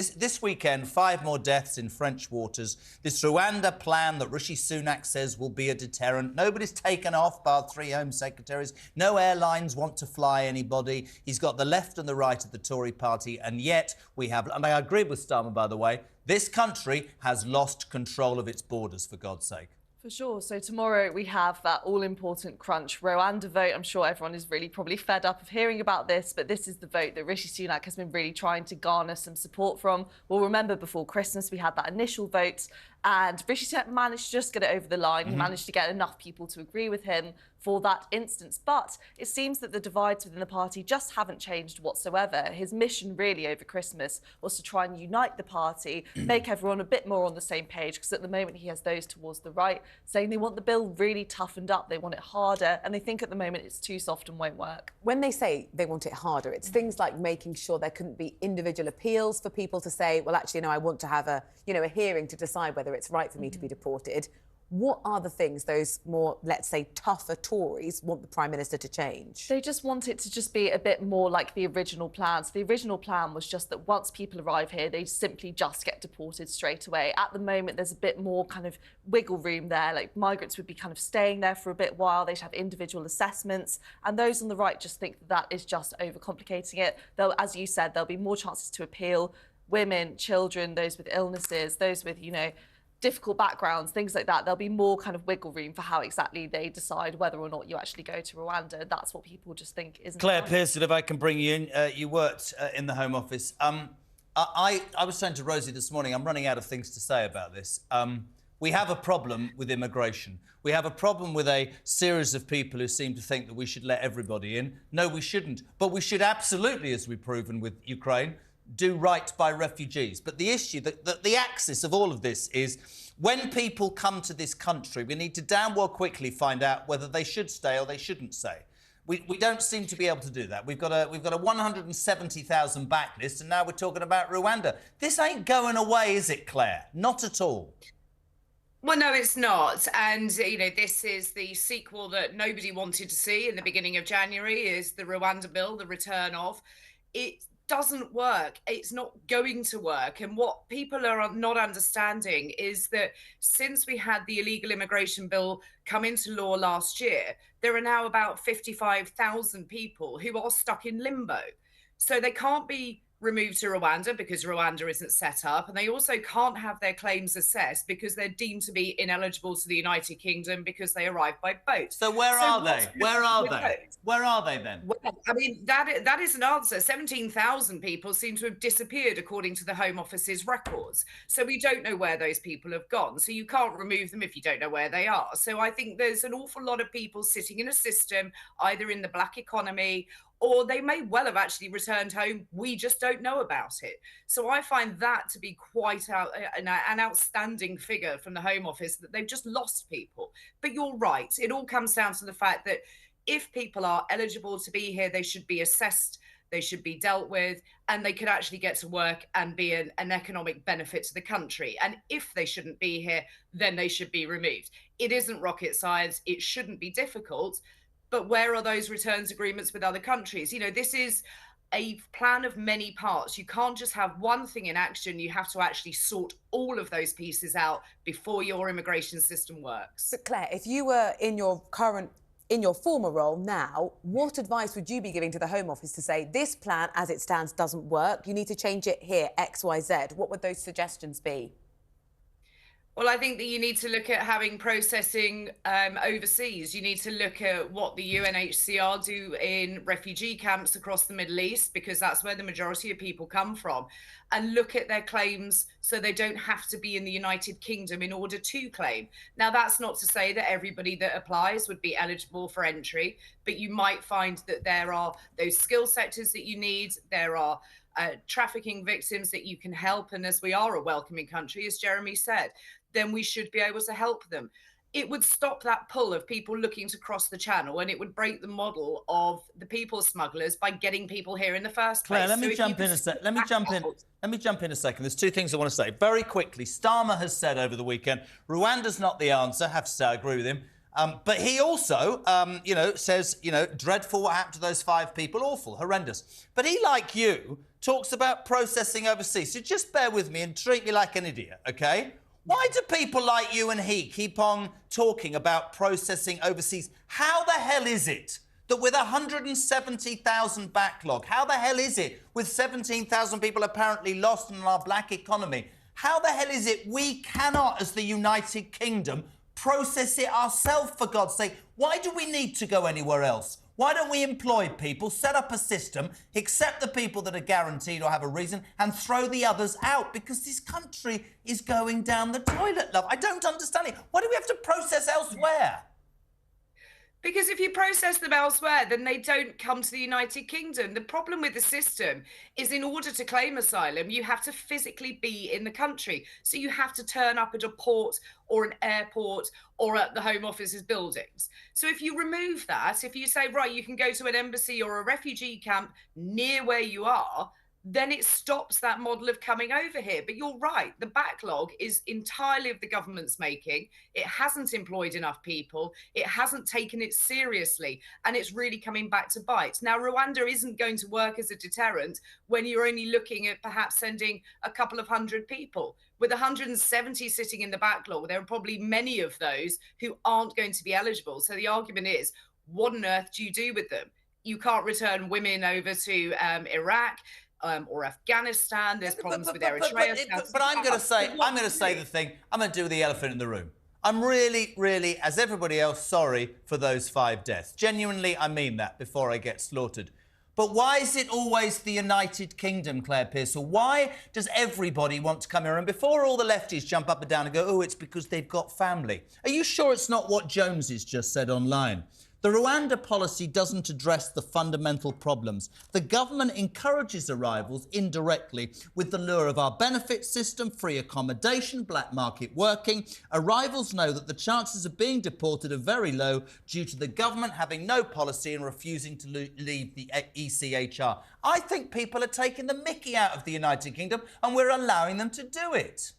This weekend, 5 more deaths in French waters. This Rwanda plan that Rishi Sunak says will be a deterrent. Nobody's taken off, bar 3 Home Secretaries. No airlines want to fly anybody. He's got the left and the right of the Tory party, and yet we have... And I agree with Starmer, by the way. This country has lost control of its borders, for God's sake. For sure. So tomorrow we have that all-important crunch Rwanda vote. I'm sure everyone is really probably fed up of hearing about this, but this is the vote that Rishi Sunak has been really trying to garner some support from. We'll remember before Christmas we had that initial vote and Rishi Sunak managed to just get it over the line. He managed to get enough people to agree with him for that instance. But it seems that the divides within the party just haven't changed whatsoever. His mission really over Christmas was to try and unite the party, make everyone a bit more on the same page, because at the moment he has those towards the right saying they want the bill really toughened up, they want it harder, and they think at the moment it's too soft and won't work. When they say they want it harder, it's things like making sure there couldn't be individual appeals for people to say, well, actually, no, I want to have a hearing to decide whether it's right for me to be deported. What are the things those more, let's say, tougher Tories want the Prime Minister to change? They just want it to just be a bit more like the original plan. So the original plan was just that once people arrive here, they simply just get deported straight away. At the moment, there's a bit more kind of wiggle room there. Like migrants would be kind of staying there for a bit while. They'd have individual assessments. And those on the right just think that that is just overcomplicating it. Though, as you said, there'll be more chances to appeal. Women, children, those with illnesses, those with, difficult backgrounds, things like that. There'll be more kind of wiggle room for how exactly they decide whether or not you actually go to Rwanda. That's what people just think isn't Claire right. Pearsall, if I can bring you in, you worked in the Home Office. I was saying to Rosie this morning, I'm running out of things to say about this. We have a problem with immigration. We have a problem with a series of people who seem to think that we should let everybody in. No, we shouldn't. But we should absolutely, as we've proven with Ukraine, do right by refugees. But the issue, the axis of all of this is when people come to this country, we need to damn well quickly find out whether they should stay or they shouldn't stay. We don't seem to be able to do that. We've got a 170,000 backlist, and now we're talking about Rwanda. This ain't going away, is it, Claire? Not at all. Well, no, it's not. And, this is the sequel that nobody wanted to see in the beginning of January, is the Rwanda bill, the return of. It doesn't work. It's not going to work. And what people are not understanding is that since we had the illegal immigration bill come into law last year, there are now about 55,000 people who are stuck in limbo. So they can't be removed to Rwanda because Rwanda isn't set up, and they also can't have their claims assessed because they're deemed to be ineligible to the United Kingdom because they arrived by boat. So where are they? Where are they? Where are they then? Well, I mean, that is an answer. 17,000 people seem to have disappeared according to the Home Office's records. So we don't know where those people have gone. So you can't remove them if you don't know where they are. So I think there's an awful lot of people sitting in a system, either in the black economy or they may well have actually returned home. We just don't know about it. So I find that to be quite an outstanding figure from the Home Office, that they've just lost people. But you're right. It all comes down to the fact that if people are eligible to be here, they should be assessed, they should be dealt with, and they could actually get to work and be an economic benefit to the country. And if they shouldn't be here, then they should be removed. It isn't rocket science. It shouldn't be difficult. But where are those returns agreements with other countries? This is a plan of many parts. You can't just have one thing in action. You have to actually sort all of those pieces out before your immigration system works. But Claire, if you were in your former role now, what advice would you be giving to the Home Office to say, this plan as it stands doesn't work, you need to change it here, X, Y, Z? What would those suggestions be? Well, I think that you need to look at having processing overseas. You need to look at what the UNHCR do in refugee camps across the Middle East, because that's where the majority of people come from, and look at their claims so they don't have to be in the United Kingdom in order to claim. Now, that's not to say that everybody that applies would be eligible for entry, but you might find that there are those skill sectors that you need. There are trafficking victims that you can help. And as we are a welcoming country, as Jeremy said, then we should be able to help them. It would stop that pull of people looking to cross the channel, and it would break the model of the people smugglers by getting people here in the first place. Claire, let me jump in a second. Let me jump in a second. There's two things I want to say very quickly. Starmer has said over the weekend, Rwanda's not the answer. I have to say I agree with him. But he also, says, dreadful what happened to those 5 people, awful, horrendous. But he, like you, talks about processing overseas. So just bear with me and treat me like an idiot, OK? Why do people like you and he keep on talking about processing overseas? How the hell is it that with 170,000 backlog, how the hell is it with 17,000 people apparently lost in our black economy, how the hell is it we cannot, as the United Kingdom, process it ourselves, for God's sake? Why do we need to go anywhere else? Why don't we employ people, set up a system, accept the people that are guaranteed or have a reason, and throw the others out? Because this country is going down the toilet, love. I don't understand it. Why do we have to process elsewhere? Because if you process them elsewhere, then they don't come to the United Kingdom. The problem with the system is in order to claim asylum, you have to physically be in the country. So you have to turn up at a port or an airport or at the Home Office's buildings. So if you remove that, if you say, right, you can go to an embassy or a refugee camp near where you are, then it stops that model of coming over here. But you're right, the backlog is entirely of the government's making. It hasn't employed enough people. It hasn't taken it seriously. And it's really coming back to bite. Now, Rwanda isn't going to work as a deterrent when you're only looking at perhaps sending a couple of hundred people. With 170 sitting in the backlog, there are probably many of those who aren't going to be eligible. So the argument is, what on earth do you do with them? You can't return women over to Iraq. Or Afghanistan. There's problems with Eritrea. But I'm going to say the thing. I'm going to do the elephant in the room. I'm really, really, as everybody else, sorry for those 5 deaths. Genuinely, I mean that before I get slaughtered. But why is it always the United Kingdom, Claire Pearsall? Why does everybody want to come here? And before all the lefties jump up and down and go, oh, it's because they've got family. Are you sure it's not what Joneses just said online? The Rwanda policy doesn't address the fundamental problems. The government encourages arrivals indirectly with the lure of our benefit system, free accommodation, black market working. Arrivals know that the chances of being deported are very low due to the government having no policy and refusing to leave the ECHR. I think people are taking the mickey out of the United Kingdom and we're allowing them to do it.